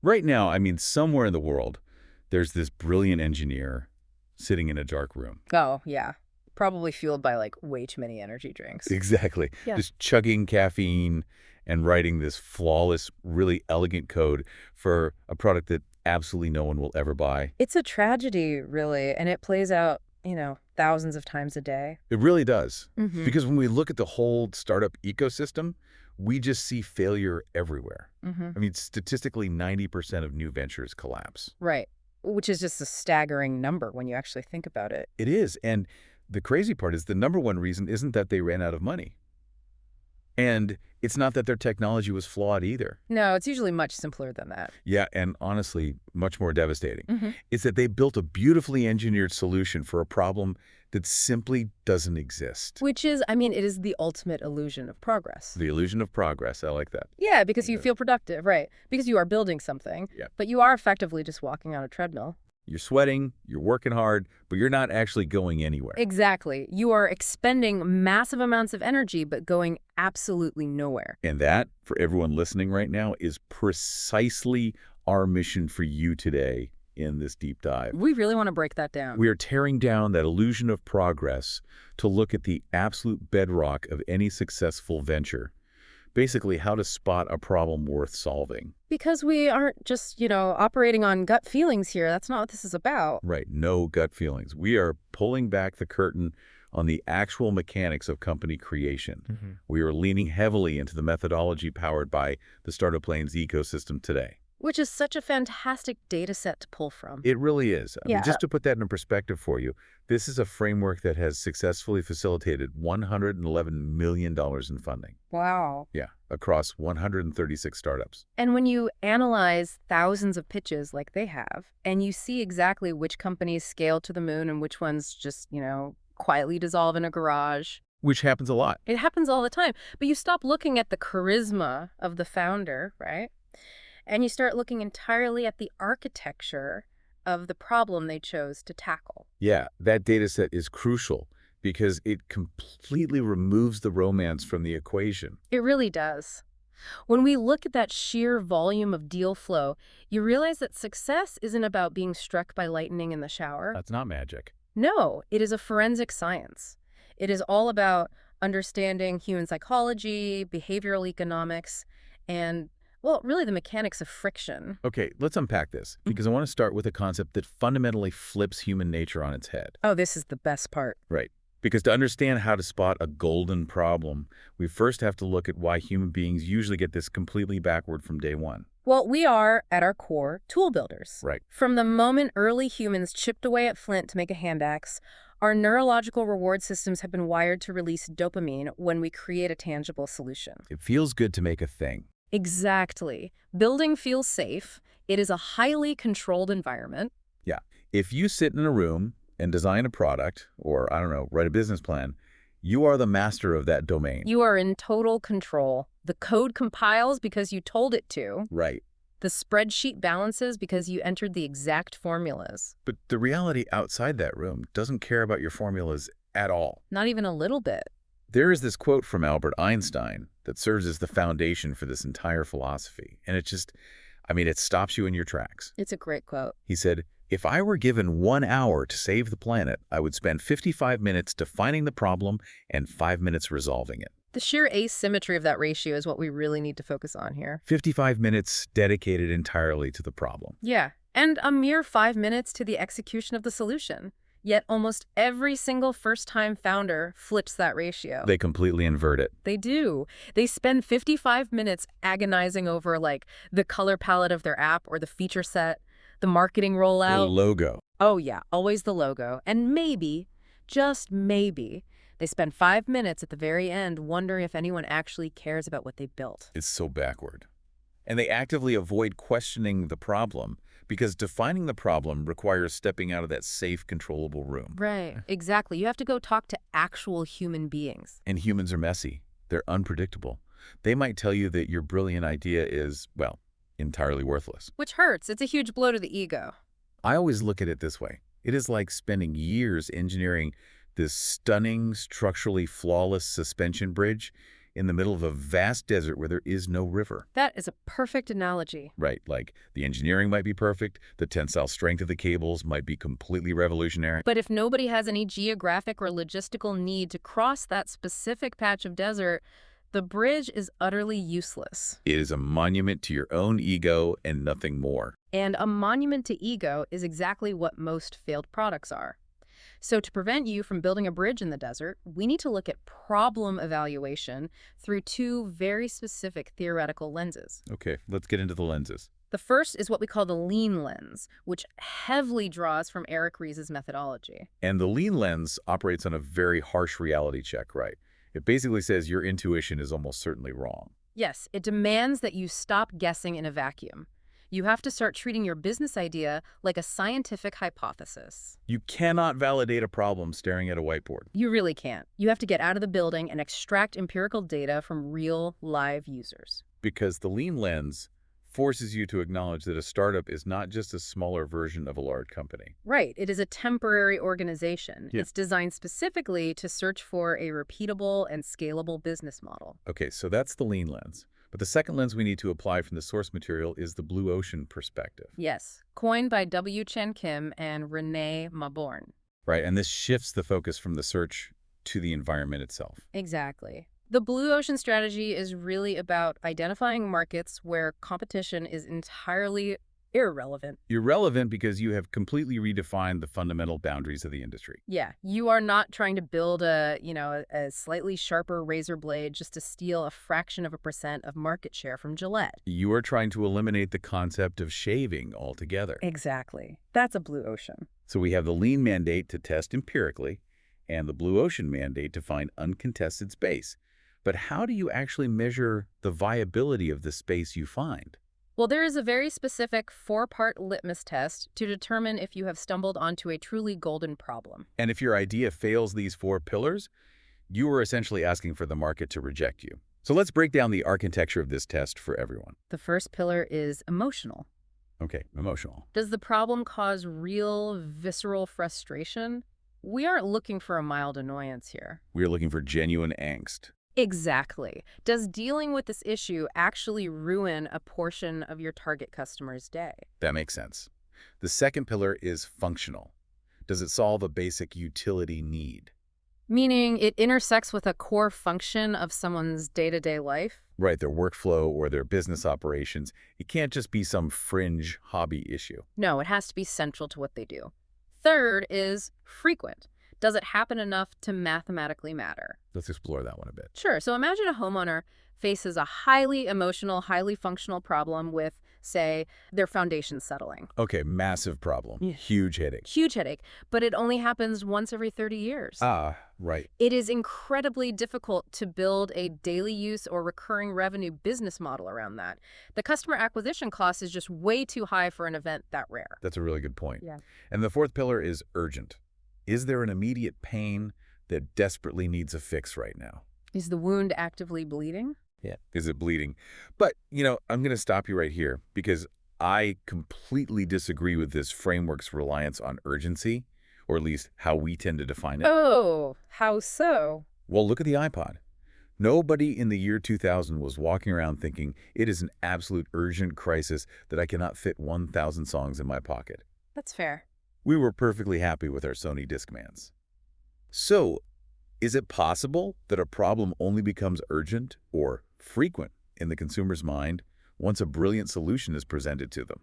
Right now, I mean, somewhere in the world, there's this brilliant engineer sitting in a dark room. Oh, yeah. Probably fueled by like way too many energy drinks. Exactly. Yeah. Just chugging caffeine and writing this flawless, really elegant code for a product that absolutely no one will ever buy. It's a tragedy, really, and it plays out, thousands of times a day. It really does. Mm-hmm. Because when we look at the whole startup ecosystem, we just see failure everywhere. Mm-hmm. I mean, statistically, 90% of new ventures collapse. Right. Which is just a staggering number when you actually think about it. It is. And the crazy part is the number one reason isn't that they ran out of money. And it's not that their technology was flawed either. No, it's usually much simpler than that. Yeah, and honestly, much more devastating. Mm-hmm. It's that they built a beautifully engineered solution for a problem that simply doesn't exist. Which is, it is the ultimate illusion of progress. The illusion of progress. I like that. Yeah, because you Yeah. feel productive, right? Because you are building something, Yeah. but you are effectively just walking on a treadmill. You're sweating, you're working hard, but you're not actually going anywhere. Exactly. You are expending massive amounts of energy, but going absolutely nowhere. And that, for everyone listening right now, is precisely our mission for you today in this deep dive. We really want to break that down. We are tearing down that illusion of progress to look at the absolute bedrock of any successful venture. Basically, how to spot a problem worth solving. Because we aren't just, operating on gut feelings here. That's not what this is about. Right, no gut feelings. We are pulling back the curtain on the actual mechanics of company creation. Mm-hmm. We are leaning heavily into the methodology powered by the StartupLanes ecosystem today. Which is such a fantastic data set to pull from. It really is. I mean, Yeah. just to put that in perspective for you, this is a framework that has successfully facilitated $111 million in funding. Wow. Yeah, across 136 startups. And when you analyze thousands of pitches like they have, and you see exactly which companies scale to the moon and which ones just, quietly dissolve in a garage. Which happens a lot. It happens all the time. But you stop looking at the charisma of the founder, right? And you start looking entirely at the architecture of the problem they chose to tackle. Yeah, that data set is crucial because it completely removes the romance from the equation. It really does. When we look at that sheer volume of deal flow, you realize that success isn't about being struck by lightning in the shower. That's not magic. No, it is a forensic science. It is all about understanding human psychology, behavioral economics, and, well, really the mechanics of friction. Okay, let's unpack this because I want to start with a concept that fundamentally flips human nature on its head. Oh, this is the best part. Right. Because to understand how to spot a golden problem, we first have to look at why human beings usually get this completely backward from day one. Well, we are, at our core, tool builders. Right. From the moment early humans chipped away at flint to make a hand axe, our neurological reward systems have been wired to release dopamine when we create a tangible solution. It feels good to make a thing. Exactly. Building feels safe. It is a highly controlled environment. Yeah. If you sit in a room and design a product or, I don't know, write a business plan, you are the master of that domain. You are in total control. The code compiles because you told it to. Right. The spreadsheet balances because you entered the exact formulas. But the reality outside that room doesn't care about your formulas at all. Not even a little bit. There is this quote from Albert Einstein that serves as the foundation for this entire philosophy. And it stops you in your tracks. It's a great quote. He said, "If I were given 1 hour to save the planet, I would spend 55 minutes defining the problem and 5 minutes resolving it." The sheer asymmetry of that ratio is what we really need to focus on here. 55 minutes dedicated entirely to the problem. Yeah, and a mere 5 minutes to the execution of the solution. Yet almost every single first-time founder flips that ratio. They completely invert it. They do. They spend 55 minutes agonizing over, the color palette of their app or the feature set, the marketing The rollout. logo. Oh, yeah, always the logo. And maybe, just maybe, they spend 5 minutes at the very end wondering if anyone actually cares about what they built. It's so backward. And they actively avoid questioning the problem because defining the problem requires stepping out of that safe, controllable room. Right, exactly. You have to go talk to actual human beings. And humans are messy. They're unpredictable. They might tell you that your brilliant idea is, well, entirely worthless. Which hurts. It's a huge blow to the ego. I always look at it this way. It is like spending years engineering this stunning, structurally flawless suspension bridge, in the middle of a vast desert where there is no river. That is a perfect analogy. Right, like the engineering might be perfect, the tensile strength of the cables might be completely revolutionary. But if nobody has any geographic or logistical need to cross that specific patch of desert, the bridge is utterly useless. It is a monument to your own ego and nothing more. And a monument to ego is exactly what most failed products are. So to prevent you from building a bridge in the desert, we need to look at problem evaluation through two very specific theoretical lenses. Okay, let's get into the lenses. The first is what we call the lean lens, which heavily draws from Eric Ries's methodology. And the lean lens operates on a very harsh reality check, right? It basically says your intuition is almost certainly wrong. Yes, it demands that you stop guessing in a vacuum. You have to start treating your business idea like a scientific hypothesis. You cannot validate a problem staring at a whiteboard. You really can't. You have to get out of the building and extract empirical data from real, live users. Because the lean lens forces you to acknowledge that a startup is not just a smaller version of a large company. Right. It is a temporary organization. Yeah. It's designed specifically to search for a repeatable and scalable business model. Okay, so that's the lean lens. But the second lens we need to apply from the source material is the blue ocean perspective. Yes, coined by W. Chen Kim and Renee Maborn. Right, and this shifts the focus from the search to the environment itself. Exactly. The blue ocean strategy is really about identifying markets where competition is entirely irrelevant. Irrelevant because you have completely redefined the fundamental boundaries of the industry. Yeah, you are not trying to build a slightly sharper razor blade just to steal a fraction of a % of market share from Gillette. You are trying to eliminate the concept of shaving altogether. Exactly. That's a blue ocean. So we have the lean mandate to test empirically and the blue ocean mandate to find uncontested space. But how do you actually measure the viability of the space you find? Well, there is a very specific 4-part litmus test to determine if you have stumbled onto a truly golden problem. And if your idea fails these 4 pillars, you are essentially asking for the market to reject you. So let's break down the architecture of this test for everyone. The first pillar is emotional. Okay, emotional. Does the problem cause real, visceral frustration? We aren't looking for a mild annoyance here. We are looking for genuine angst. Exactly. Does dealing with this issue actually ruin a portion of your target customer's day? That makes sense. The second pillar is functional. Does it solve a basic utility need? Meaning it intersects with a core function of someone's day-to-day life? Right, their workflow or their business operations. It can't just be some fringe hobby issue. No, it has to be central to what they do. Third is frequent. Does it happen enough to mathematically matter? Let's explore that one a bit. Sure. So imagine a homeowner faces a highly emotional, highly functional problem with, say, their foundation settling. Okay, massive problem. Yeah. Huge headache. Huge headache, but it only happens once every 30 years. Ah, right. It is incredibly difficult to build a daily use or recurring revenue business model around that. The customer acquisition cost is just way too high for an event that rare. That's a really good point. Yeah. And the fourth pillar is urgent. Is there an immediate pain that desperately needs a fix right now? Is the wound actively bleeding? Yeah. Is it bleeding? But, I'm going to stop you right here because I completely disagree with this framework's reliance on urgency, or at least how we tend to define it. Oh, how so? Well, look at the iPod. Nobody in the year 2000 was walking around thinking it is an absolute urgent crisis that I cannot fit 1,000 songs in my pocket. That's fair. We were perfectly happy with our Sony Discmans. So, is it possible that a problem only becomes urgent or frequent in the consumer's mind once a brilliant solution is presented to them?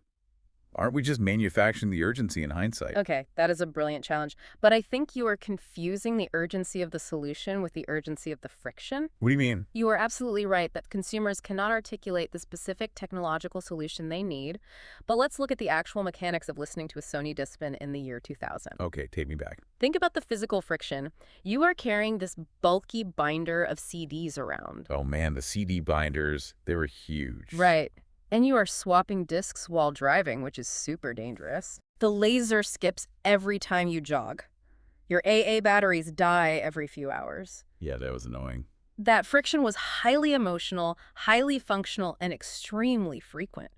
Aren't we just manufacturing the urgency in hindsight? Okay, that is a brilliant challenge. But I think you are confusing the urgency of the solution with the urgency of the friction. What do you mean? You are absolutely right that consumers cannot articulate the specific technological solution they need. But let's look at the actual mechanics of listening to a Sony Discman in the year 2000. Okay, take me back. Think about the physical friction. You are carrying this bulky binder of CDs around. Oh man, the CD binders, they were huge. Right. And you are swapping discs while driving, which is super dangerous. The laser skips every time you jog. Your AA batteries die every few hours. Yeah, that was annoying. That friction was highly emotional, highly functional, and extremely frequent.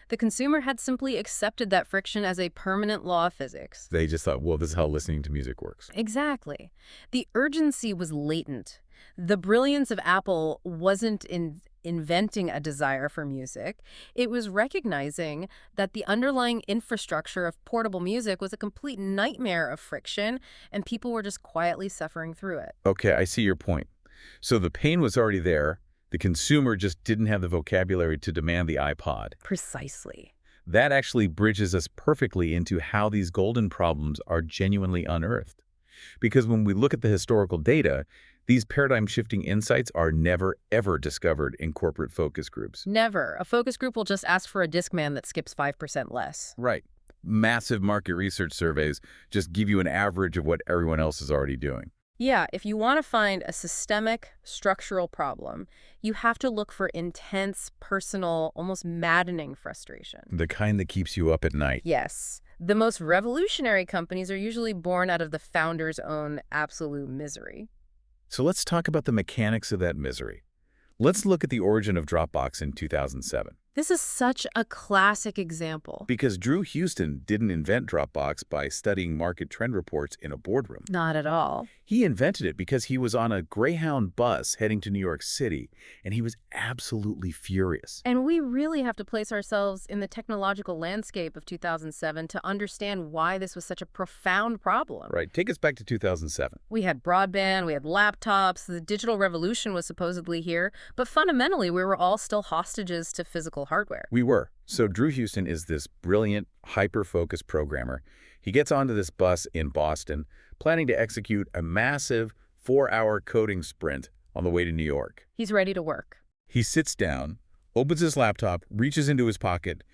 The consumer had simply accepted that friction as a permanent law of physics. They just thought, well, this is how listening to music works. Exactly. The urgency was latent. The brilliance of Apple wasn't in inventing a desire for music. It was recognizing that the underlying infrastructure of portable music was a complete nightmare of friction, and people were just quietly suffering through it. Okay, I see your point. So the pain was already there. The consumer just didn't have the vocabulary to demand the iPod. Precisely. That actually bridges us perfectly into how these golden problems are genuinely unearthed. Because when we look at the historical data, these paradigm-shifting insights are never, ever discovered in corporate focus groups. Never. A focus group will just ask for a Discman that skips 5% less. Right. Massive market research surveys just give you an average of what everyone else is already doing. Yeah, if you want to find a systemic, structural problem, you have to look for intense, personal, almost maddening frustration. The kind that keeps you up at night. Yes. The most revolutionary companies are usually born out of the founder's own absolute misery. So let's talk about the mechanics of that misery. Let's look at the origin of Dropbox in 2007. This is such a classic example. Because Drew Houston didn't invent Dropbox by studying market trend reports in a boardroom. Not at all. He invented it because he was on a Greyhound bus heading to New York City, and he was absolutely furious. And we really have to place ourselves in the technological landscape of 2007 to understand why this was such a profound problem. Right. Take us back to 2007. We had broadband, we had laptops, the digital revolution was supposedly here, but fundamentally we were all still hostages to physical hardware. We were. So Drew Houston is this brilliant, hyper-focused programmer. He gets onto this bus in Boston, planning to execute a massive 4-hour coding sprint on the way to New York. He's ready to work. He sits down, opens his laptop, reaches into his pocket,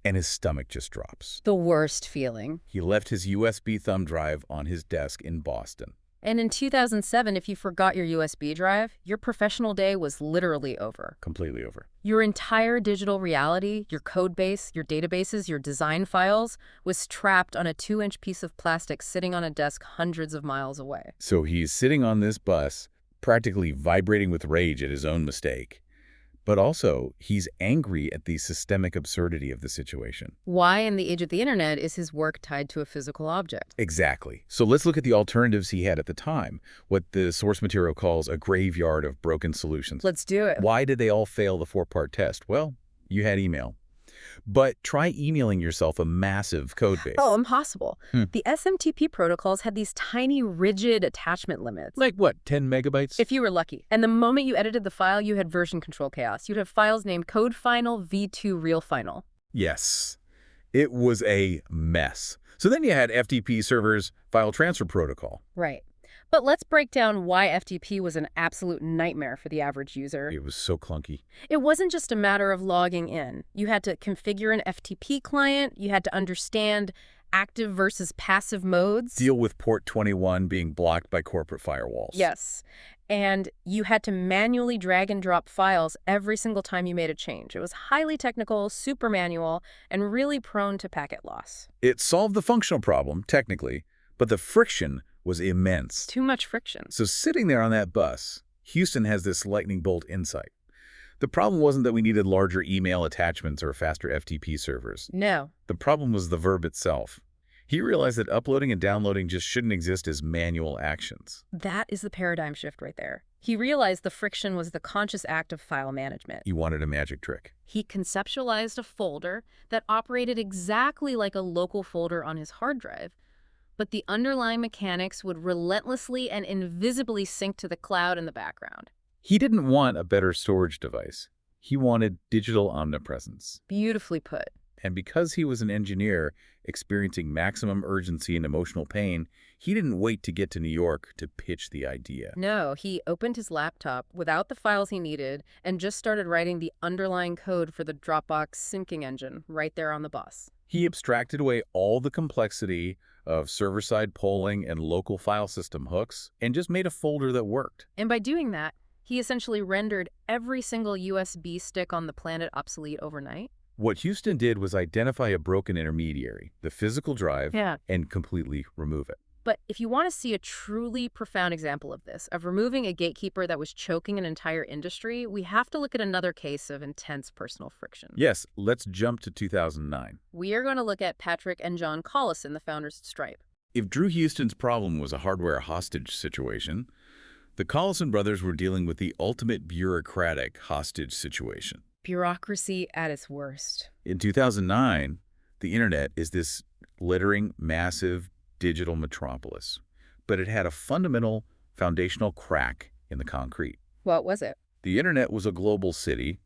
and his stomach just drops. The worst feeling. He left his USB thumb drive on his desk in Boston. And in 2007, if you forgot your USB drive, your professional day was literally over. Completely over. Your entire digital reality, your code base, your databases, your design files, was trapped on a 2-inch piece of plastic sitting on a desk hundreds of miles away. So he's sitting on this bus, practically vibrating with rage at his own mistake. But also, he's angry at the systemic absurdity of the situation. Why, in the age of the internet, is his work tied to a physical object? Exactly. So let's look at the alternatives he had at the time, what the source material calls a graveyard of broken solutions. Let's do it. Why did they all fail the 4-part test? Well, you had email. But try emailing yourself a massive code base. Oh, impossible. The SMTP protocols had these tiny, rigid attachment limits. Like what, 10 megabytes? If you were lucky. And the moment you edited the file, you had version control chaos. You'd have files named CodeFinal v2 RealFinal. Yes. It was a mess. So then you had FTP servers, file transfer protocol. Right. But let's break down why FTP was an absolute nightmare for the average user. It was so clunky. It wasn't just a matter of logging in. You had to configure an FTP client. You had to understand active versus passive modes. Deal with port 21 being blocked by corporate firewalls. Yes. And you had to manually drag and drop files every single time you made a change. It was highly technical, super manual, and really prone to packet loss. It solved the functional problem, technically, but the friction was immense. Too much friction. So sitting there on that bus, Houston has this lightning bolt insight. The problem wasn't that we needed larger email attachments or faster FTP servers. No. The problem was the verb itself. He realized that uploading and downloading just shouldn't exist as manual actions. That is the paradigm shift right there. He realized the friction was the conscious act of file management. He wanted a magic trick. He conceptualized a folder that operated exactly like a local folder on his hard drive, but the underlying mechanics would relentlessly and invisibly sync to the cloud in the background. He didn't want a better storage device. He wanted digital omnipresence. Beautifully put. And because he was an engineer experiencing maximum urgency and emotional pain, he didn't wait to get to New York to pitch the idea. No, he opened his laptop without the files he needed and just started writing the underlying code for the Dropbox syncing engine right there on the bus. He abstracted away all the complexity of server-side polling and local file system hooks and just made a folder that worked. And by doing that, he essentially rendered every single USB stick on the planet obsolete overnight. What Houston did was identify a broken intermediary, the physical drive, Yeah. and completely remove it. But if you want to see a truly profound example of this, of removing a gatekeeper that was choking an entire industry, we have to look at another case of intense personal friction. Yes, let's jump to 2009. We are going to look at Patrick and John Collison, the founders of Stripe. If Drew Houston's problem was a hardware hostage situation, the Collison brothers were dealing with the ultimate bureaucratic hostage situation. Bureaucracy at its worst. In 2009, the internet is this glittering, massive digital metropolis, but it had a fundamental, foundational crack in the concrete. What was it? The internet was a global city,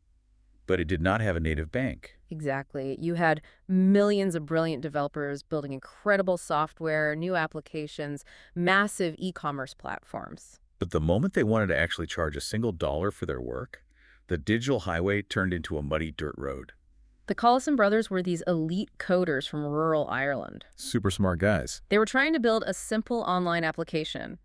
but it did not have a native bank. Exactly. You had millions of brilliant developers building incredible software, new applications, massive e-commerce platforms. But the moment they wanted to actually charge a single dollar for their work, the digital highway turned into a muddy dirt road. The Collison brothers were these elite coders from rural Ireland. Super smart guys. They were trying to build a simple online application,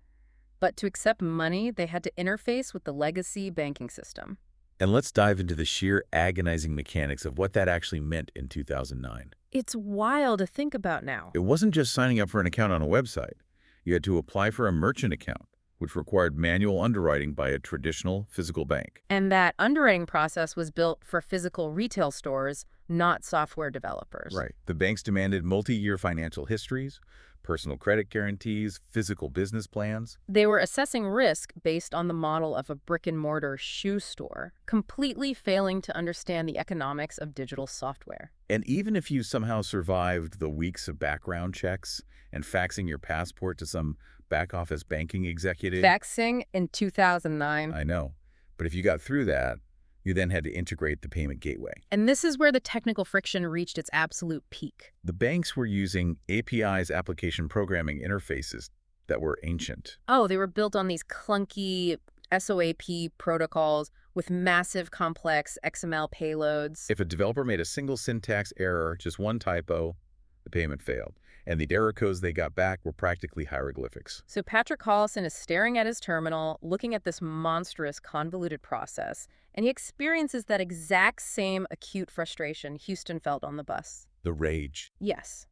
but to accept money, they had to interface with the legacy banking system. And let's dive into the sheer agonizing mechanics of what that actually meant in 2009. It's wild to think about now. It wasn't just signing up for an account on a website. You had to apply for a merchant account, which required manual underwriting by a traditional physical bank. And that underwriting process was built for physical retail stores, not software developers. Right. The banks demanded multi-year financial histories, personal credit guarantees, physical business plans. They were assessing risk based on the model of a brick-and-mortar shoe store, completely failing to understand the economics of digital software. And even if you somehow survived the weeks of background checks and faxing your passport to some back-office banking executive... Faxing in 2009. I know. But if you got through that, you then had to integrate the payment gateway. And this is where the technical friction reached its absolute peak. The banks were using APIs, application programming interfaces, that were ancient. Oh, they were built on these clunky SOAP protocols with massive complex XML payloads. If a developer made a single syntax error, just one typo, the payment failed. And the error codes they got back were practically hieroglyphics. So Patrick Collison is staring at his terminal, looking at this monstrous, convoluted process, and he experiences that exact same acute frustration Houston felt on the bus. The rage. Yes.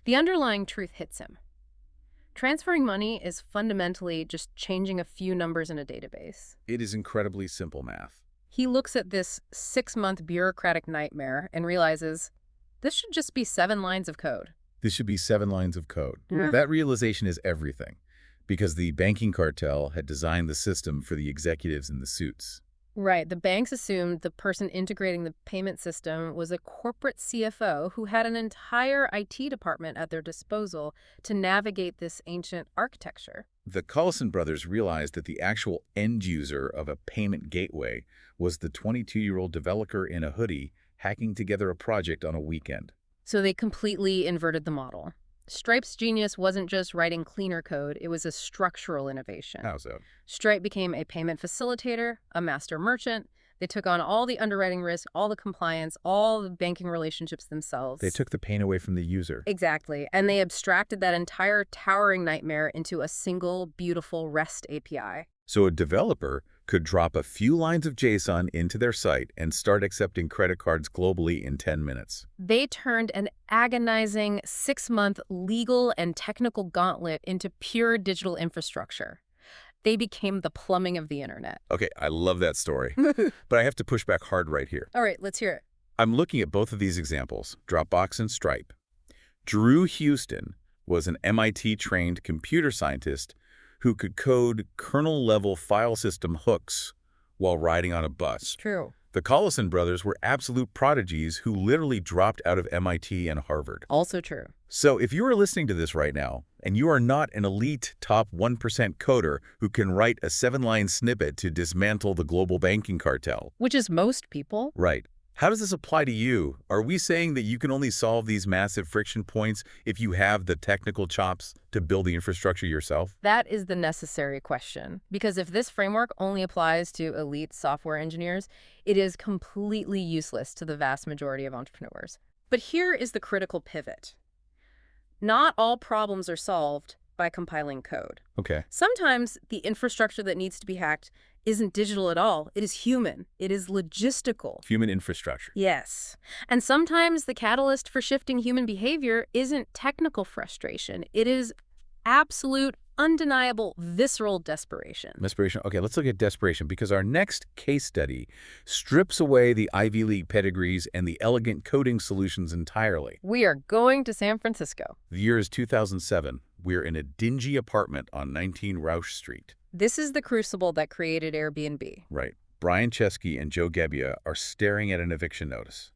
The underlying truth hits him. Transferring money is fundamentally just changing a few numbers in a database. It is incredibly simple math. He looks at this 6-month bureaucratic nightmare and realizes this should just be 7 lines of code. This should be 7 lines of code. That realization is everything, because the banking cartel had designed the system for the executives in the suits. Right. The banks assumed the person integrating the payment system was a corporate CFO who had an entire IT department at their disposal to navigate this ancient architecture. The Collison brothers realized that the actual end user of a payment gateway was the 22-year-old developer in a hoodie hacking together a project on a weekend. So they completely inverted the model. Stripe's genius wasn't just writing cleaner code, it was a structural innovation. How so? Stripe became a payment facilitator, a master merchant. They took on all the underwriting risk, all the compliance, all the banking relationships themselves. They took the pain away from the user. Exactly. And they abstracted that entire towering nightmare into a single, beautiful REST API. So a developer could drop a few lines of JSON into their site and start accepting credit cards globally in 10 minutes. They turned an agonizing 6-month legal and technical gauntlet into pure digital infrastructure. They became the plumbing of the internet. Okay, I love that story, but I have to push back hard right here. All right, let's hear it. I'm looking at both of these examples, Dropbox and Stripe. Drew Houston was an MIT-trained computer scientist who could code kernel-level file system hooks while riding on a bus. True. The Collison brothers were absolute prodigies who literally dropped out of MIT and Harvard. Also true. So if you are listening to this right now, and you are not an elite top 1% coder who can write a 7-line snippet to dismantle the global banking cartel. Which is most people. Right. How does this apply to you? Are we saying that you can only solve these massive friction points if you have the technical chops to build the infrastructure yourself? That is the necessary question. Because if this framework only applies to elite software engineers, it is completely useless to the vast majority of entrepreneurs. But here is the critical pivot. Not all problems are solved by compiling code. Okay. Sometimes the infrastructure that needs to be hacked isn't digital at all. It is human. It is logistical. Human infrastructure. Yes. And sometimes the catalyst for shifting human behavior isn't technical frustration. It is absolute, undeniable, visceral desperation. Desperation. Okay, let's look at desperation because our next case study strips away the Ivy League pedigrees and the elegant coding solutions entirely. We are going to San Francisco. The year is 2007. We're in a dingy apartment on 19 Rausch Street. This is the crucible that created Airbnb. Right. Brian Chesky and Joe Gebbia are staring at an eviction notice.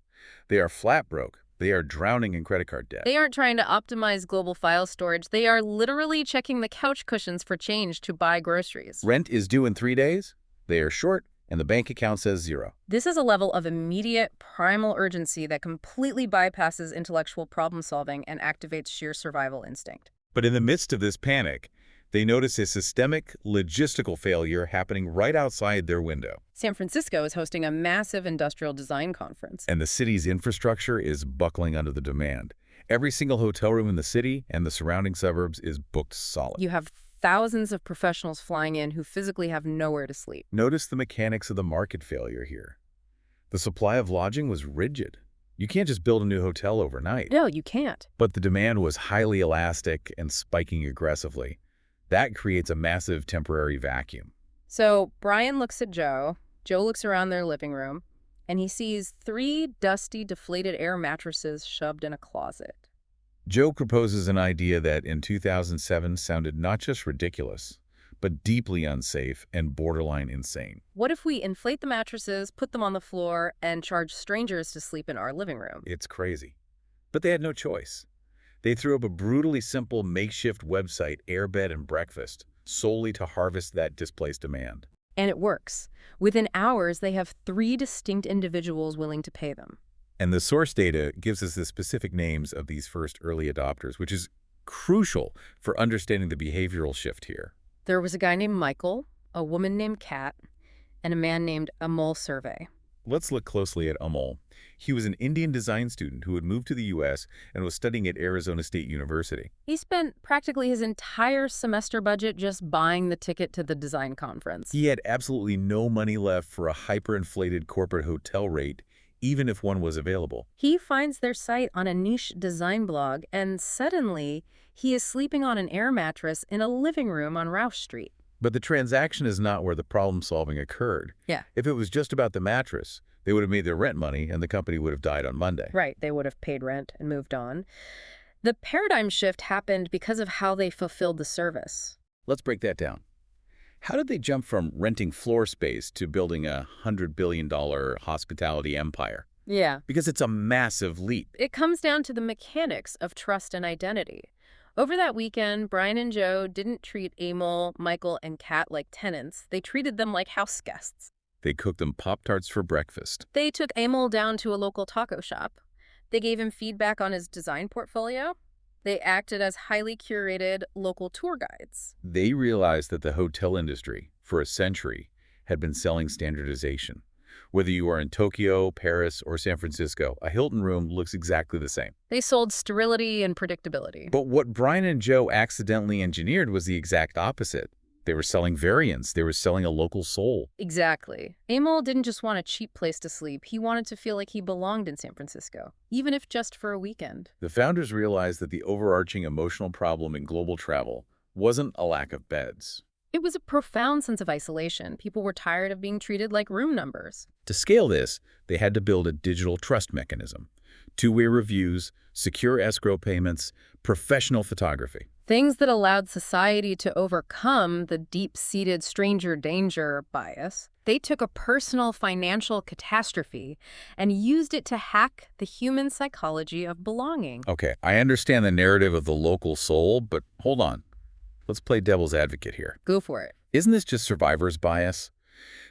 They are flat broke. They are drowning in credit card debt. They aren't trying to optimize global file storage. They are literally checking the couch cushions for change to buy groceries. Rent is due in 3 days. They are short, and the bank account says 0. This is a level of immediate, primal urgency that completely bypasses intellectual problem solving and activates sheer survival instinct. But in the midst of this panic, they notice a systemic, logistical failure happening right outside their window. San Francisco is hosting a massive industrial design conference. And the city's infrastructure is buckling under the demand. Every single hotel room in the city and the surrounding suburbs is booked solid. You have thousands of professionals flying in who physically have nowhere to sleep. Notice the mechanics of the market failure here. The supply of lodging was rigid. You can't just build a new hotel overnight. No, you can't. But the demand was highly elastic and spiking aggressively. That creates a massive temporary vacuum. So Brian looks at Joe. Joe looks around their living room, and he sees 3 dusty, deflated air mattresses shoved in a closet. Joe proposes an idea that in 2007 sounded not just ridiculous, but deeply unsafe and borderline insane. What if we inflate the mattresses, put them on the floor, and charge strangers to sleep in our living room? It's crazy. But they had no choice. They threw up a brutally simple makeshift website, Airbed and Breakfast, solely to harvest that displaced demand. And it works. Within hours, they have 3 distinct individuals willing to pay them. And the source data gives us the specific names of these first early adopters, which is crucial for understanding the behavioral shift here. There was a guy named Michael, a woman named Kat, and a man named Amol Survey. Let's look closely at Amol. He was an Indian design student who had moved to the U.S. and was studying at Arizona State University. He spent practically his entire semester budget just buying the ticket to the design conference. He had absolutely no money left for a hyperinflated corporate hotel rate, even if one was available. He finds their site on a niche design blog, and suddenly he is sleeping on an air mattress in a living room on Rausch Street. But the transaction is not where the problem-solving occurred. Yeah. If it was just about the mattress, they would have made their rent money and the company would have died on Monday. Right, they would have paid rent and moved on. The paradigm shift happened because of how they fulfilled the service. Let's break that down. How did they jump from renting floor space to building a $100 billion hospitality empire? Yeah. Because it's a massive leap. It comes down to the mechanics of trust and identity. Over that weekend, Brian and Joe didn't treat Amol, Michael, and Kat like tenants. They treated them like house guests. They cooked them Pop-Tarts for breakfast. They took Amol down to a local taco shop. They gave him feedback on his design portfolio. They acted as highly curated local tour guides. They realized that the hotel industry, for a century, had been selling standardization. Whether you are in Tokyo, Paris, or San Francisco, a Hilton room looks exactly the same. They sold sterility and predictability. But what Brian and Joe accidentally engineered was the exact opposite. They were selling variants. They were selling a local soul. Exactly. Amol didn't just want a cheap place to sleep. He wanted to feel like he belonged in San Francisco, even if just for a weekend. The founders realized that the overarching emotional problem in global travel wasn't a lack of beds. It was a profound sense of isolation. People were tired of being treated like room numbers. To scale this, they had to build a digital trust mechanism. Two-way reviews, secure escrow payments, professional photography. Things that allowed society to overcome the deep-seated stranger danger bias. They took a personal financial catastrophe and used it to hack the human psychology of belonging. Okay, I understand the narrative of the local soul, but hold on. Let's play devil's advocate here. Go for it. Isn't this just survivor's bias?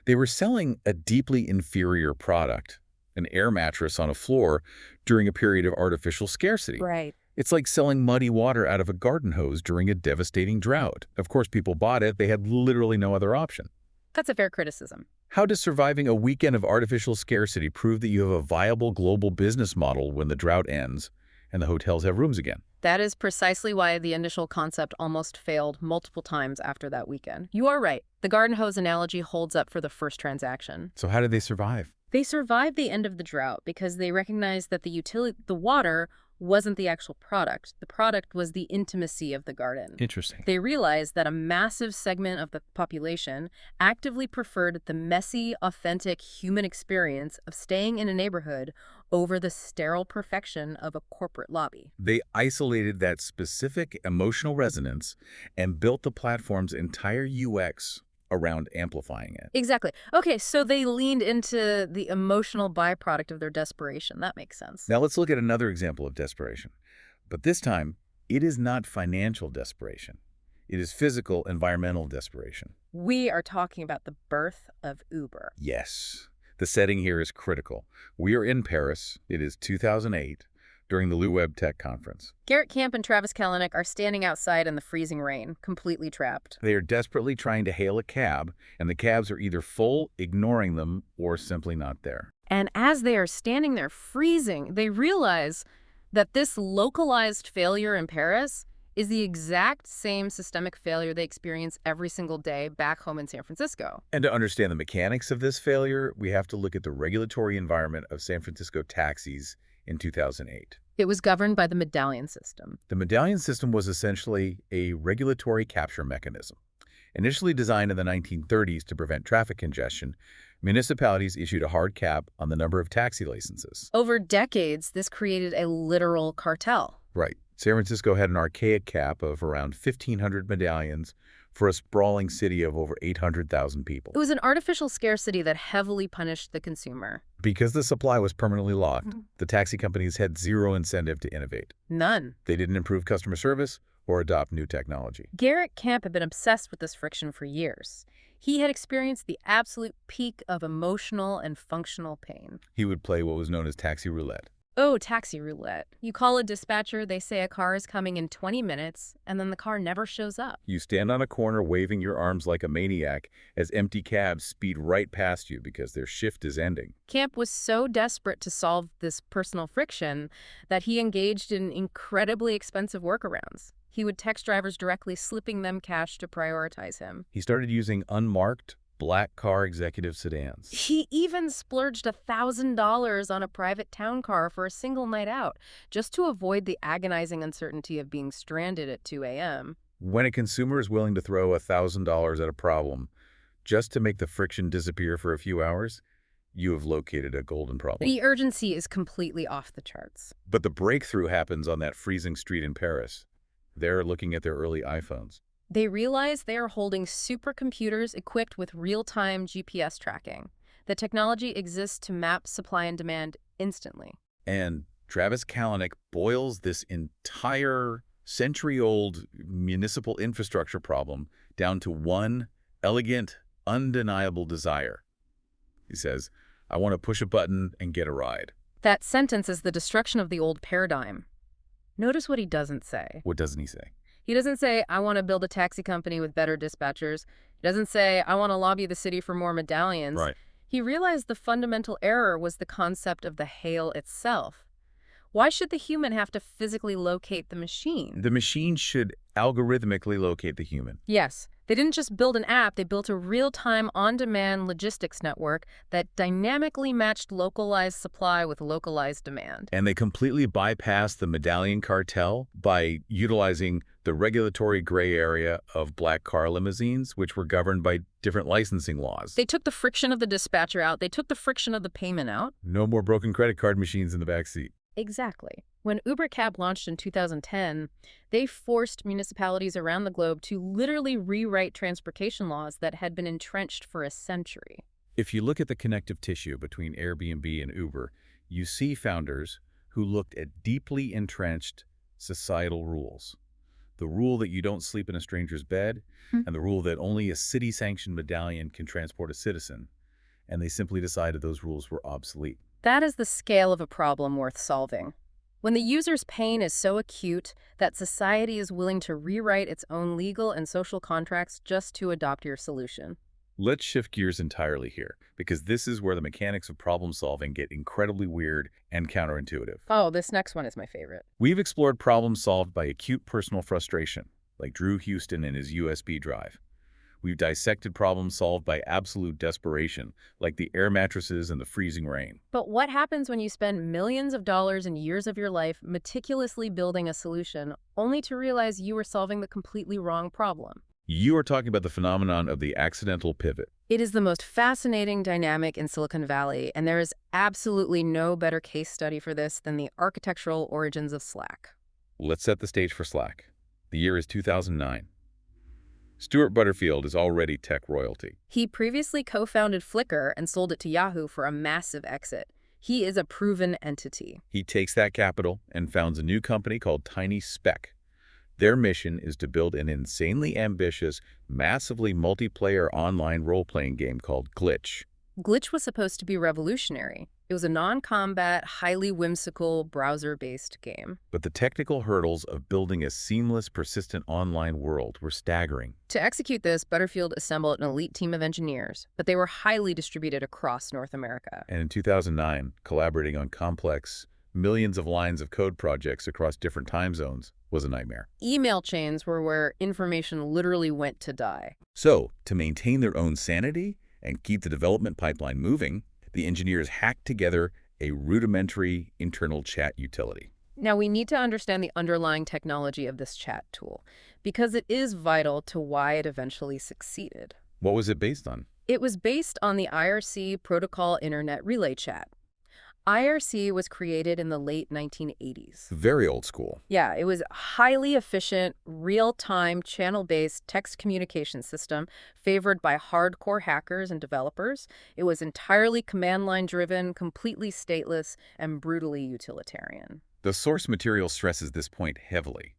They were selling a deeply inferior product, an air mattress on a floor, during a period of artificial scarcity. Right. It's like selling muddy water out of a garden hose during a devastating drought. Of course, people bought it. They had literally no other option. That's a fair criticism. How does surviving a weekend of artificial scarcity prove that you have a viable global business model when the drought ends and the hotels have rooms again? That is precisely why the initial concept almost failed multiple times after that weekend. You are right. The garden hose analogy holds up for the first transaction. So how did they survive? They survived the end of the drought because they recognized that the water wasn't the actual product. The product was the intimacy of the garden. Interesting. They realized that a massive segment of the population actively preferred the messy, authentic human experience of staying in a neighborhood over the sterile perfection of a corporate lobby. They isolated that specific emotional resonance and built the platform's entire UX around amplifying it. Exactly. Okay, so they leaned into the emotional byproduct of their desperation. That makes sense. Now let's look at another example of desperation. But this time, it is not financial desperation. It is physical, environmental desperation. We are talking about the birth of Uber. Yes. The setting here is critical. We are in Paris. It is 2008, during the LuWeb Tech Conference. Garrett Camp and Travis Kalanick are standing outside in the freezing rain, completely trapped. They are desperately trying to hail a cab, and the cabs are either full, ignoring them, or simply not there. And as they are standing there freezing, they realize that this localized failure in Paris is the exact same systemic failure they experience every single day back home in San Francisco. And to understand the mechanics of this failure, we have to look at the regulatory environment of San Francisco taxis in 2008. It was governed by the medallion system. The medallion system was essentially a regulatory capture mechanism. Initially designed in the 1930s to prevent traffic congestion, municipalities issued a hard cap on the number of taxi licenses. Over decades, this created a literal cartel. Right. San Francisco had an archaic cap of around 1,500 medallions for a sprawling city of over 800,000 people. It was an artificial scarcity that heavily punished the consumer. Because the supply was permanently locked, the taxi companies had zero incentive to innovate. None. They didn't improve customer service or adopt new technology. Garrett Camp had been obsessed with this friction for years. He had experienced the absolute peak of emotional and functional pain. He would play what was known as taxi roulette. Oh, taxi roulette. You call a dispatcher, they say a car is coming in 20 minutes, and then the car never shows up. You stand on a corner waving your arms like a maniac as empty cabs speed right past you because their shift is ending. Camp was so desperate to solve this personal friction that he engaged in incredibly expensive workarounds. He would text drivers directly, slipping them cash to prioritize him. He started using unmarked, black car executive sedans. He even splurged $1,000 on a private town car for a single night out, just to avoid the agonizing uncertainty of being stranded at 2 a.m. When a consumer is willing to throw $1,000 at a problem just to make the friction disappear for a few hours, you have located a golden problem. The urgency is completely off the charts. But the breakthrough happens on that freezing street in Paris. They're looking at their early iPhones. They realize they are holding supercomputers equipped with real-time GPS tracking. The technology exists to map supply and demand instantly. And Travis Kalanick boils this entire century-old municipal infrastructure problem down to one elegant, undeniable desire. He says, I want to push a button and get a ride. That sentence is the destruction of the old paradigm. Notice what he doesn't say. What doesn't he say? He doesn't say, I want to build a taxi company with better dispatchers. He doesn't say, I want to lobby the city for more medallions. Right. He realized the fundamental error was the concept of the hail itself. Why should the human have to physically locate the machine? The machine should algorithmically locate the human. Yes. They didn't just build an app, they built a real-time, on-demand logistics network that dynamically matched localized supply with localized demand. And they completely bypassed the medallion cartel by utilizing the regulatory gray area of black car limousines, which were governed by different licensing laws. They took the friction of the dispatcher out. They took the friction of the payment out. No more broken credit card machines in the backseat. Exactly. When Uber Cab launched in 2010, they forced municipalities around the globe to literally rewrite transportation laws that had been entrenched for a century. If you look at the connective tissue between Airbnb and Uber, you see founders who looked at deeply entrenched societal rules. The rule that you don't sleep in a stranger's bed, and the rule that only a city-sanctioned medallion can transport a citizen. And they simply decided those rules were obsolete. That is the scale of a problem worth solving. When the user's pain is so acute that society is willing to rewrite its own legal and social contracts just to adopt your solution. Let's shift gears entirely here, because this is where the mechanics of problem solving get incredibly weird and counterintuitive. Oh, this next one is my favorite. We've explored problems solved by acute personal frustration, like Drew Houston and his USB drive. We've dissected problems solved by absolute desperation, like the air mattresses and the freezing rain. But what happens when you spend millions of dollars and years of your life meticulously building a solution, only to realize you were solving the completely wrong problem? You are talking about the phenomenon of the accidental pivot. It is the most fascinating dynamic in Silicon Valley, and there is absolutely no better case study for this than the architectural origins of Slack. Let's set the stage for Slack. The year is 2009. Stuart Butterfield is already tech royalty. He previously co-founded Flickr and sold it to Yahoo for a massive exit. He is a proven entity. He takes that capital and founds a new company called Tiny Speck. Their mission is to build an insanely ambitious, massively multiplayer online role-playing game called Glitch. Glitch was supposed to be revolutionary. It was a non-combat, highly whimsical, browser-based game. But the technical hurdles of building a seamless, persistent online world were staggering. To execute this, Butterfield assembled an elite team of engineers, but they were highly distributed across North America. And in 2009, collaborating on complex, millions of lines of code projects across different time zones was a nightmare. Email chains were where information literally went to die. So, to maintain their own sanity and keep the development pipeline moving, the engineers hacked together a rudimentary internal chat utility. Now, we need to understand the underlying technology of this chat tool, because it is vital to why it eventually succeeded. What was it based on? It was based on the IRC protocol Internet Relay Chat. IRC was created in the late 1980s. Very old school. Yeah, it was a highly efficient, real-time, channel-based text communication system favored by hardcore hackers and developers. It was entirely command-line driven, completely stateless, and brutally utilitarian. The source material stresses this point heavily.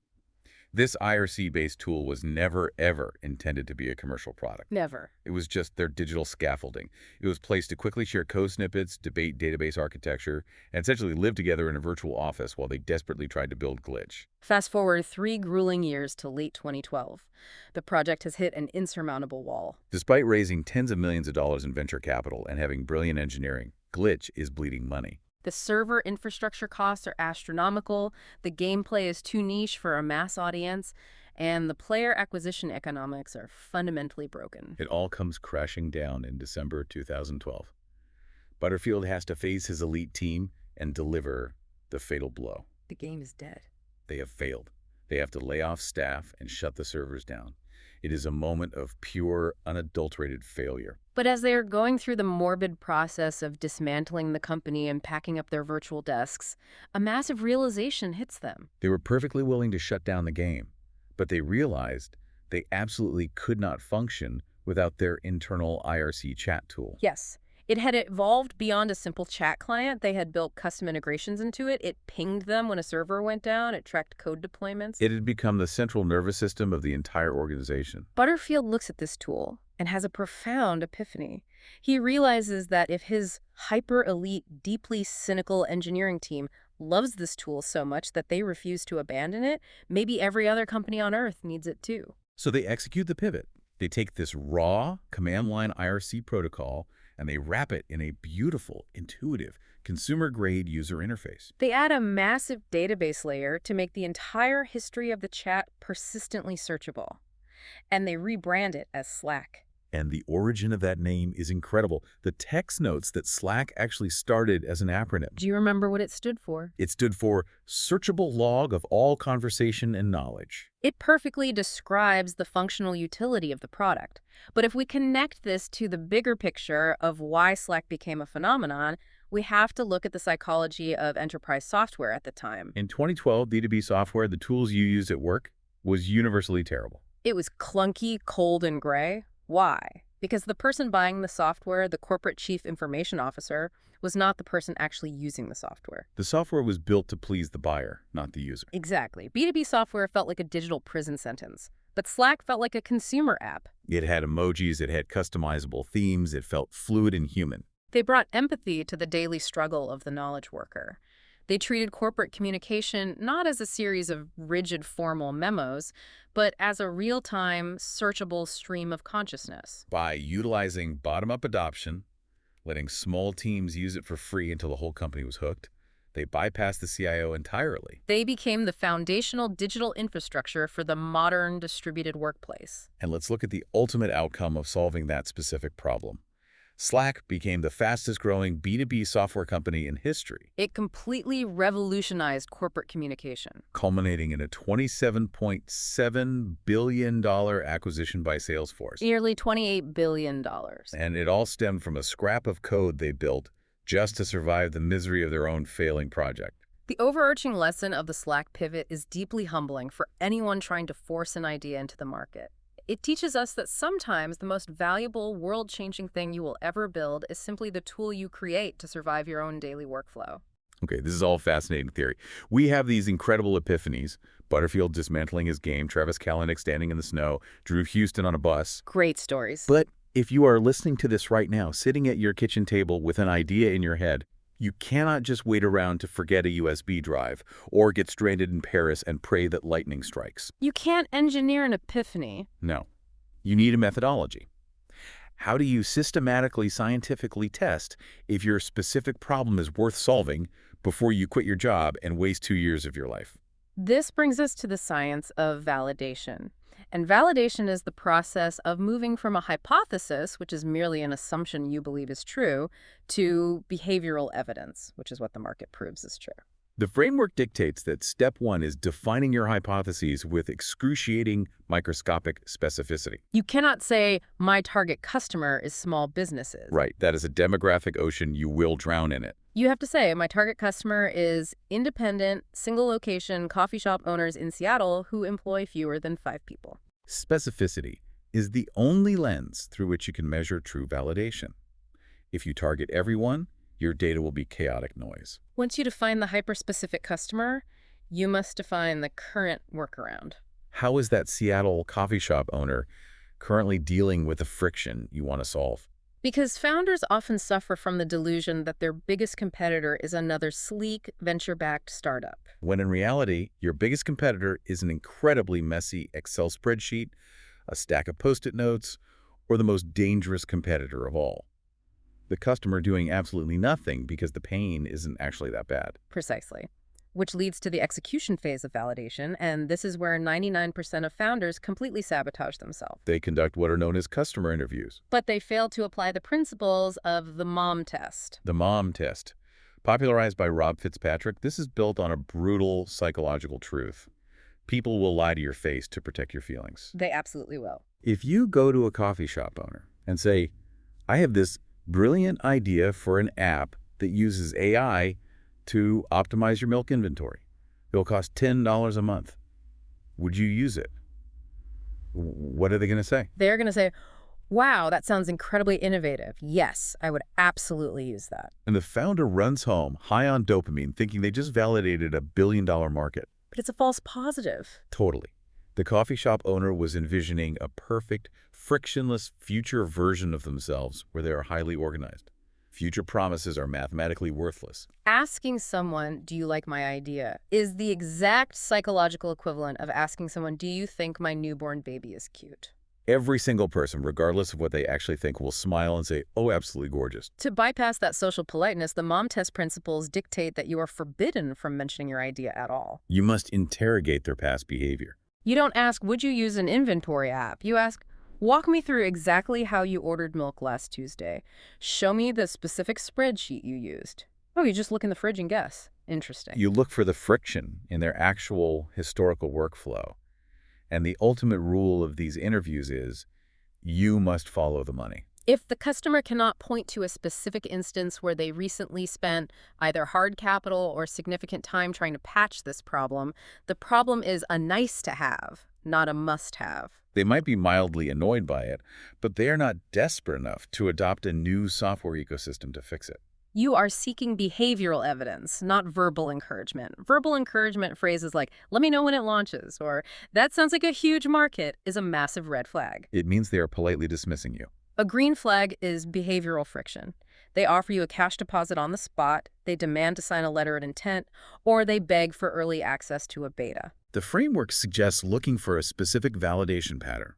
This IRC-based tool was never, ever intended to be a commercial product. Never. It was just their digital scaffolding. It was placed to quickly share code snippets, debate database architecture, and essentially live together in a virtual office while they desperately tried to build Glitch. Fast forward 3 grueling years to late 2012. The project has hit an insurmountable wall. Despite raising tens of millions of dollars in venture capital and having brilliant engineering, Glitch is bleeding money. The server infrastructure costs are astronomical, the gameplay is too niche for a mass audience, and the player acquisition economics are fundamentally broken. It all comes crashing down in December 2012. Butterfield has to face his elite team and deliver the fatal blow. The game is dead. They have failed. They have to lay off staff and shut the servers down. It is a moment of pure, unadulterated failure. But as they are going through the morbid process of dismantling the company and packing up their virtual desks, a massive realization hits them. They were perfectly willing to shut down the game, but they realized they absolutely could not function without their internal IRC chat tool. Yes. It had evolved beyond a simple chat client. They had built custom integrations into it. It pinged them when a server went down. It tracked code deployments. It had become the central nervous system of the entire organization. Butterfield looks at this tool and has a profound epiphany. He realizes that if his hyper-elite, deeply cynical engineering team loves this tool so much that they refuse to abandon it, maybe every other company on Earth needs it too. So they execute the pivot. They take this raw command line IRC protocol and they wrap it in a beautiful, intuitive, consumer-grade user interface. They add a massive database layer to make the entire history of the chat persistently searchable. And they rebrand it as Slack. And the origin of that name is incredible. The text notes that Slack actually started as an acronym. Do you remember what it stood for? It stood for Searchable Log of All Conversation and Knowledge. It perfectly describes the functional utility of the product. But if we connect this to the bigger picture of why Slack became a phenomenon, we have to look at the psychology of enterprise software at the time. In 2012, B2B software, the tools you used at work, was universally terrible. It was clunky, cold, and gray. Why? Because the person buying the software, the corporate chief information officer, was not the person actually using the software. The software was built to please the buyer, not the user. Exactly. B2B software felt like a digital prison sentence, but Slack felt like a consumer app. It had emojis, it had customizable themes, it felt fluid and human. They brought empathy to the daily struggle of the knowledge worker. They treated corporate communication not as a series of rigid formal memos, but as a real-time, searchable stream of consciousness. By utilizing bottom-up adoption, letting small teams use it for free until the whole company was hooked, They bypassed the CIO entirely. They became the foundational digital infrastructure for the modern distributed workplace. And let's look at the ultimate outcome of solving that specific problem. Slack became the fastest-growing B2B software company in history, It completely revolutionized corporate communication. culminating in a $27.7 billion acquisition by Salesforce. Nearly $28 billion. And it all stemmed from a scrap of code they built just to survive the misery of their own failing project. The overarching lesson of the Slack pivot is deeply humbling for anyone trying to force an idea into the market. It teaches us that sometimes the most valuable, world-changing thing you will ever build is simply the tool you create to survive your own daily workflow. Okay, this is all fascinating theory. We have these incredible epiphanies. Butterfield dismantling his game, Travis Kalanick standing in the snow, Drew Houston on a bus. Great stories. But if you are listening to this right now, sitting at your kitchen table with an idea in your head, you cannot just wait around to forget a USB drive or get stranded in Paris and pray that lightning strikes. You can't engineer an epiphany. No. You need a methodology. How do you systematically, scientifically test if your specific problem is worth solving before you quit your job and waste 2 years of your life? This brings us to the science of validation. And validation is the process of moving from a hypothesis, which is merely an assumption you believe is true, to behavioral evidence, which is what the market proves is true. The framework dictates that step 1 is defining your hypotheses with excruciating microscopic specificity. You cannot say, my target customer is small businesses. Right, that is a demographic ocean. You will drown in it. You have to say, my target customer is independent, single-location coffee shop owners in Seattle who employ fewer than 5 people. Specificity is the only lens through which you can measure true validation. If you target everyone, your data will be chaotic noise. Once you define the hyper-specific customer, you must define the current workaround. How is that Seattle coffee shop owner currently dealing with the friction you want to solve? Because founders often suffer from the delusion that their biggest competitor is another sleek, venture-backed startup. When in reality, your biggest competitor is an incredibly messy Excel spreadsheet, a stack of Post-it notes, or the most dangerous competitor of all. The customer doing absolutely nothing because the pain isn't actually that bad. Precisely. Which leads to the execution phase of validation, and this is where 99% of founders completely sabotage themselves. They conduct what are known as customer interviews. But they fail to apply the principles of the mom test. The mom test. Popularized by Rob Fitzpatrick, this is built on a brutal psychological truth. People will lie to your face to protect your feelings. They absolutely will. If you go to a coffee shop owner and say, I have this brilliant idea for an app that uses AI to optimize your milk inventory. It'll cost $10 a month. Would you use it? What are they going to say? They're going to say, wow, that sounds incredibly innovative. Yes, I would absolutely use that. And the founder runs home high on dopamine thinking they just validated a billion-dollar market. But it's a false positive. Totally. The coffee shop owner was envisioning a perfect, frictionless future version of themselves where they are highly organized. Future promises are mathematically worthless. Asking someone, do you like my idea, is the exact psychological equivalent of asking someone, do you think my newborn baby is cute? Every single person, regardless of what they actually think, will smile and say, oh, absolutely gorgeous. To bypass that social politeness, the mom test principles dictate that you are forbidden from mentioning your idea at all. You must interrogate their past behavior. You don't ask, would you use an inventory app? You ask, walk me through exactly how you ordered milk last Tuesday. Show me the specific spreadsheet you used. Oh, you just look in the fridge and guess. Interesting. You look for the friction in their actual historical workflow. And the ultimate rule of these interviews is, you must follow the money. If the customer cannot point to a specific instance where they recently spent either hard capital or significant time trying to patch this problem, the problem is a nice-to-have, not a must-have. They might be mildly annoyed by it, but they are not desperate enough to adopt a new software ecosystem to fix it. You are seeking behavioral evidence, not verbal encouragement. Verbal encouragement phrases like, let me know when it launches, or that sounds like a huge market, is a massive red flag. It means they are politely dismissing you. A green flag is behavioral friction. They offer you a cash deposit on the spot, they demand to sign a letter of intent, or they beg for early access to a beta. The framework suggests looking for a specific validation pattern.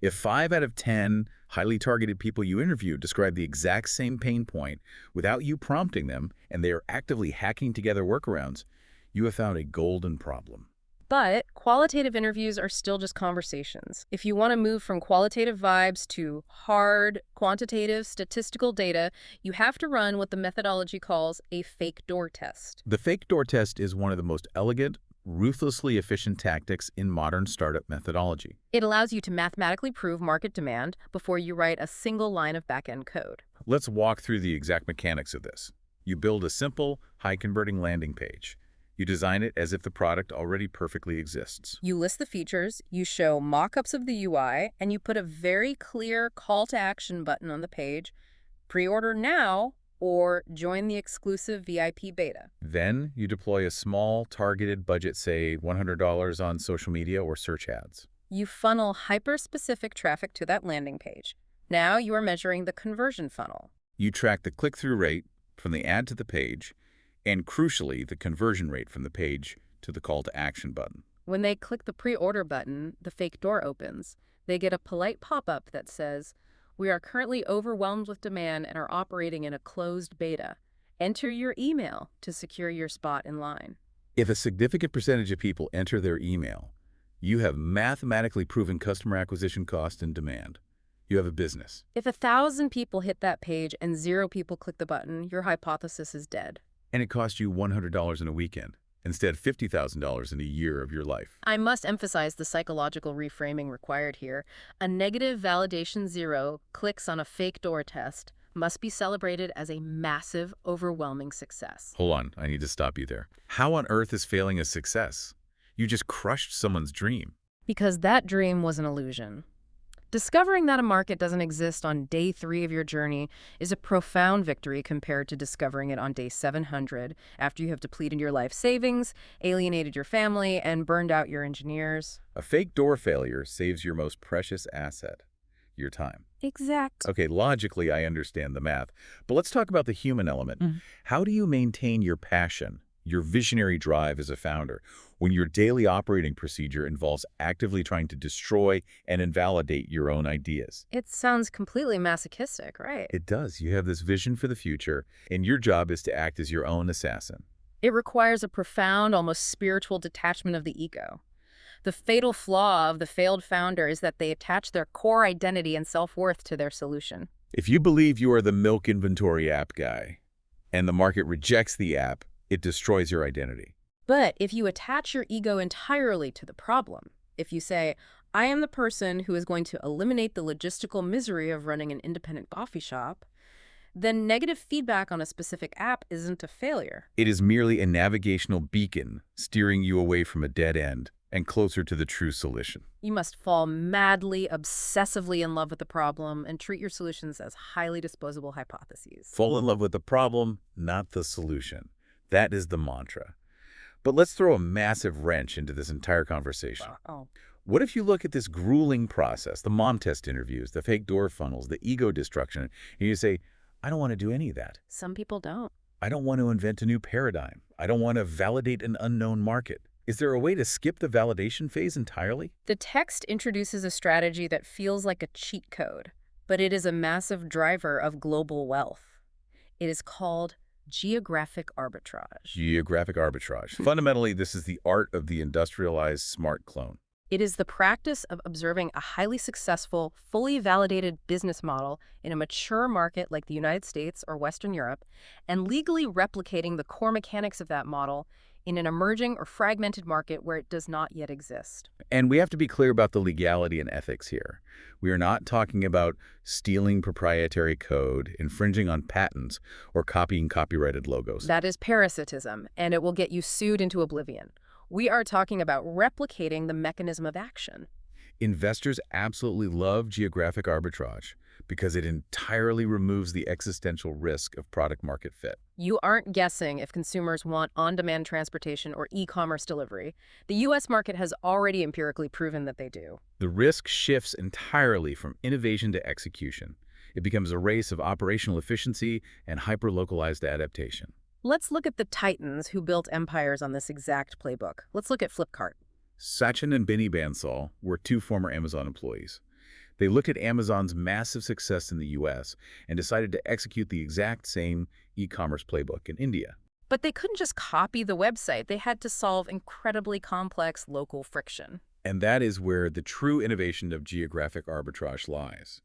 If 5 out of 10 highly targeted people you interview describe the exact same pain point without you prompting them, and they are actively hacking together workarounds, you have found a golden problem. But qualitative interviews are still just conversations. If you want to move from qualitative vibes to hard, quantitative, statistical data, you have to run what the methodology calls a fake door test. The fake door test is one of the most elegant, ruthlessly efficient tactics in modern startup methodology. It allows you to mathematically prove market demand before you write a single line of back-end code. Let's walk through the exact mechanics of this. You build a simple, high-converting landing page. You design it as if the product already perfectly exists. You list the features, you show mock-ups of the UI, and you put a very clear call to action button on the page, pre-order now, or join the exclusive VIP beta. Then you deploy a small, targeted budget, say $100 on social media or search ads. You funnel hyper-specific traffic to that landing page. Now you are measuring the conversion funnel. You track the click-through rate from the ad to the page, and crucially, the conversion rate from the page to the call to action button. When they click the pre-order button, the fake door opens. They get a polite pop-up that says, "We are currently overwhelmed with demand and are operating in a closed beta. Enter your email to secure your spot in line." If a significant percentage of people enter their email, you have mathematically proven customer acquisition cost and demand. You have a business. If 1,000 people hit that page and 0 people click the button, your hypothesis is dead. And it costs you $100 in a weekend, instead of $50,000 in a year of your life. I must emphasize the psychological reframing required here. A negative validation 0 clicks on a fake door test must be celebrated as a massive, overwhelming success. Hold on, I need to stop you there. How on earth is failing a success? You just crushed someone's dream. Because that dream was an illusion. Discovering that a market doesn't exist on day 3 of your journey is a profound victory compared to discovering it on day 700 after you have depleted your life savings, alienated your family, and burned out your engineers. A fake door failure saves your most precious asset, your time. Exactly. Okay, logically, I understand the math, but let's talk about the human element. How do you maintain your passion, your visionary drive as a founder, when your daily operating procedure involves actively trying to destroy and invalidate your own ideas? It sounds completely masochistic, right? It does. You have this vision for the future, and your job is to act as your own assassin. It requires a profound, almost spiritual detachment of the ego. The fatal flaw of the failed founder is that they attach their core identity and self-worth to their solution. If you believe you are the milk inventory app guy, and the market rejects the app, it destroys your identity. But if you attach your ego entirely to the problem, if you say, "I am the person who is going to eliminate the logistical misery of running an independent coffee shop," then negative feedback on a specific app isn't a failure. It is merely a navigational beacon steering you away from a dead end and closer to the true solution. You must fall madly, obsessively in love with the problem and treat your solutions as highly disposable hypotheses. Fall in love with the problem, not the solution. That is the mantra. But let's throw a massive wrench into this entire conversation. What if you look at this grueling process, the mom test interviews, the fake door funnels, the ego destruction, and you say, I don't want to do any of that. Some people don't. I don't want to invent a new paradigm. I don't want to validate an unknown market. Is there a way to skip the validation phase entirely? The text introduces a strategy that feels like a cheat code, but it is a massive driver of global wealth. It is called geographic arbitrage. Geographic arbitrage. Fundamentally, this is the art of the industrialized smart clone. It is the practice of observing a highly successful, fully validated business model in a mature market like the United States or Western Europe, and legally replicating the core mechanics of that model in an emerging or fragmented market where it does not yet exist. And we have to be clear about the legality and ethics here. We are not talking about stealing proprietary code, infringing on patents, or copying copyrighted logos. That is parasitism, and it will get you sued into oblivion. We are talking about replicating the mechanism of action. Investors absolutely love geographic arbitrage because it entirely removes the existential risk of product market fit. You aren't guessing if consumers want on-demand transportation or e-commerce delivery. The U.S. market has already empirically proven that they do. The risk shifts entirely from innovation to execution. It becomes a race of operational efficiency and hyper-localized adaptation. Let's look at the titans who built empires on this exact playbook. Let's look at Flipkart. Sachin and Binny Bansal were two former Amazon employees. They looked at Amazon's massive success in the US and decided to execute the exact same e-commerce playbook in India. But they couldn't just copy the website. They had to solve incredibly complex local friction. And that is where the true innovation of geographic arbitrage lies.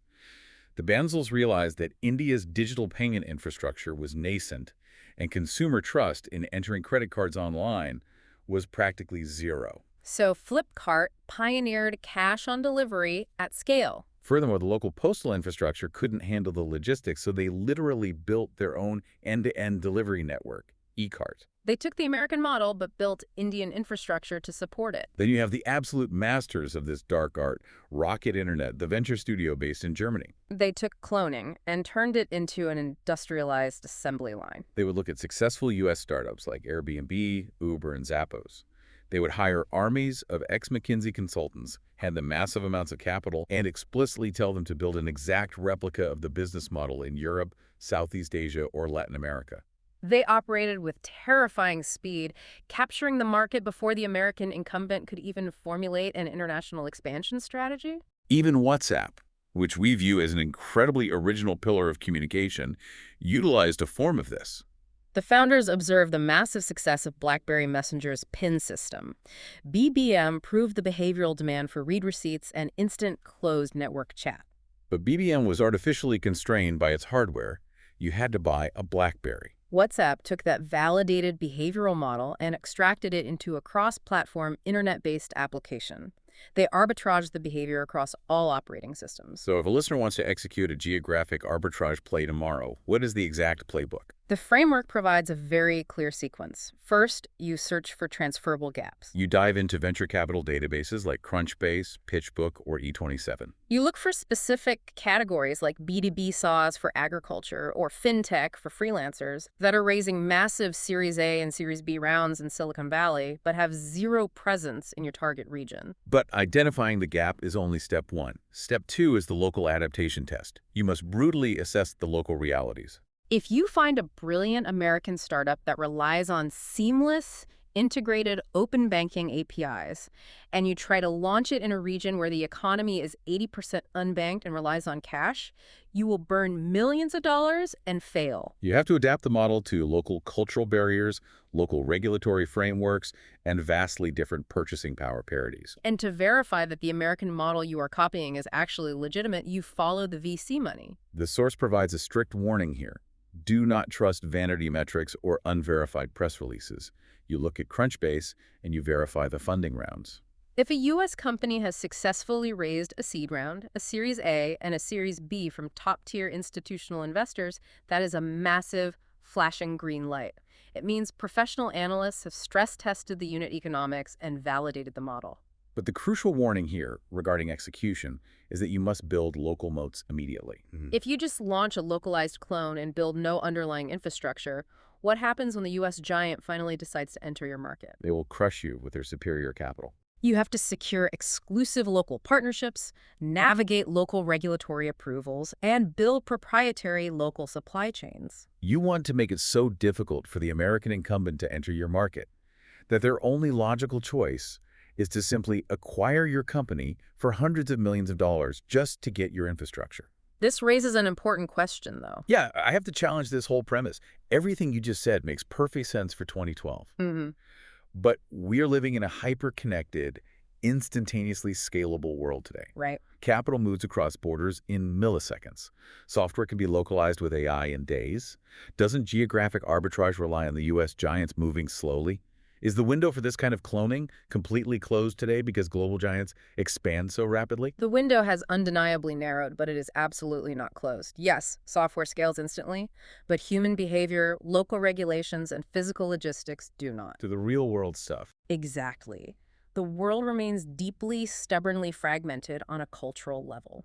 The Bansals realized that India's digital payment infrastructure was nascent, and consumer trust in entering credit cards online was practically zero. So Flipkart pioneered cash on delivery at scale. Furthermore, the local postal infrastructure couldn't handle the logistics, so they literally built their own end-to-end delivery network, eCart. They took the American model but built Indian infrastructure to support it. Then you have the absolute masters of this dark art, Rocket Internet, the venture studio based in Germany. They took cloning and turned it into an industrialized assembly line. They would look at successful U.S. startups like Airbnb, Uber, and Zappos. They would hire armies of ex-McKinsey consultants, hand them massive amounts of capital, and explicitly tell them to build an exact replica of the business model in Europe, Southeast Asia, or Latin America. They operated with terrifying speed, capturing the market before the American incumbent could even formulate an international expansion strategy. Even WhatsApp, which we view as an incredibly original pillar of communication, utilized a form of this. The founders observed the massive success of BlackBerry Messenger's PIN system. BBM proved the behavioral demand for read receipts and instant closed network chat. But BBM was artificially constrained by its hardware. You had to buy a BlackBerry. WhatsApp took that validated behavioral model and extracted it into a cross-platform, internet-based application. They arbitraged the behavior across all operating systems. So if a listener wants to execute a geographic arbitrage play tomorrow, what is the exact playbook? The framework provides a very clear sequence. First, you search for transferable gaps. You dive into venture capital databases like Crunchbase, PitchBook, or E27. You look for specific categories like B2B SaaS for agriculture or fintech for freelancers that are raising massive Series A and Series B rounds in Silicon Valley but have zero presence in your target region. But identifying the gap is only step one. Step two is the local adaptation test. You must brutally assess the local realities. If you find a brilliant American startup that relies on seamless, integrated open banking APIs, and you try to launch it in a region where the economy is 80% unbanked and relies on cash, you will burn millions of dollars and fail. You have to adapt the model to local cultural barriers, local regulatory frameworks, and vastly different purchasing power parities. And to verify that the American model you are copying is actually legitimate, you follow the VC money. The source provides a strict warning here. Do not trust vanity metrics or unverified press releases. You look at Crunchbase and you verify the funding rounds. If a U.S. company has successfully raised a seed round, a Series A, and a Series B from top-tier institutional investors, that is a massive, flashing green light. It means professional analysts have stress-tested the unit economics and validated the model. But the crucial warning here regarding execution is that you must build local moats immediately. If you just launch a localized clone and build no underlying infrastructure, what happens when the U.S. giant finally decides to enter your market? They will crush you with their superior capital. You have to secure exclusive local partnerships, navigate local regulatory approvals, and build proprietary local supply chains. You want to make it so difficult for the American incumbent to enter your market that their only logical choice is to simply acquire your company for hundreds of millions of dollars just to get your infrastructure. This raises an important question, though. Yeah, I have to challenge this whole premise. Everything you just said makes perfect sense for 2012. But we're living in a hyper-connected, instantaneously scalable world today. Right. Capital moves across borders in milliseconds. Software can be localized with AI in days. Doesn't geographic arbitrage rely on the U.S. giants moving slowly? Is the window for this kind of cloning completely closed today because global giants expand so rapidly? The window has undeniably narrowed, but it is absolutely not closed. Yes, software scales instantly, but human behavior, local regulations, and physical logistics do not. To the real-world stuff. Exactly. The world remains deeply, stubbornly fragmented on a cultural level.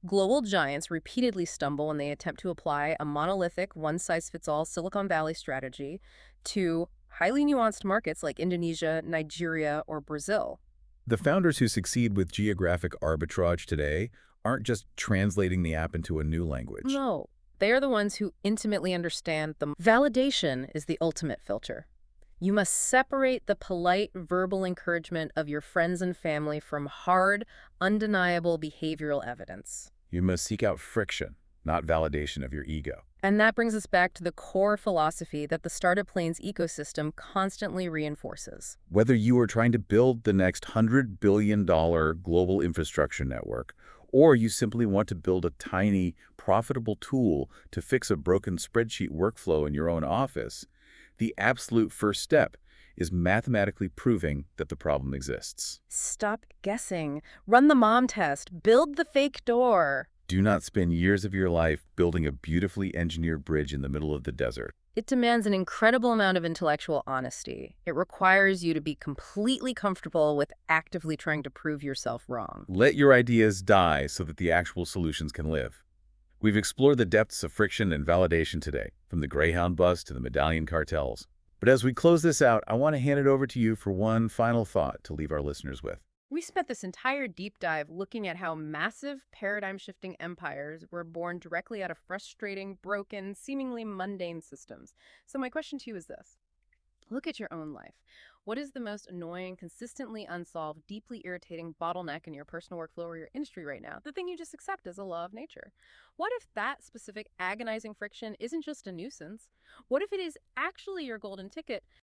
Global giants repeatedly stumble when they attempt to apply a monolithic, one-size-fits-all Silicon Valley strategy to highly nuanced markets like Indonesia, Nigeria, or Brazil. The founders who succeed with geographic arbitrage today aren't just translating the app into a new language. No, they are the ones who intimately understand the validation is the ultimate filter. You must separate the polite verbal encouragement of your friends and family from hard, undeniable behavioral evidence. You must seek out friction, not validation of your ego. And that brings us back to the core philosophy that the StartupLanes ecosystem constantly reinforces. Whether you are trying to build the next $100 billion global infrastructure network, or you simply want to build a tiny, profitable tool to fix a broken spreadsheet workflow in your own office, the absolute first step is mathematically proving that the problem exists. Stop guessing. Run the mom test. Build the fake door. Do not spend years of your life building a beautifully engineered bridge in the middle of the desert. It demands an incredible amount of intellectual honesty. It requires you to be completely comfortable with actively trying to prove yourself wrong. Let your ideas die so that the actual solutions can live. We've explored the depths of friction and validation today, from the Greyhound bus to the medallion cartels. But as we close this out, I want to hand it over to you for one final thought to leave our listeners with. We spent this entire deep dive looking at how massive, paradigm-shifting empires were born directly out of frustrating, broken, seemingly mundane systems. So my question to you is this. Look at your own life. What is the most annoying, consistently unsolved, deeply irritating bottleneck in your personal workflow or your industry right now? The thing you just accept as a law of nature. What if that specific agonizing friction isn't just a nuisance? What if it is actually your golden ticket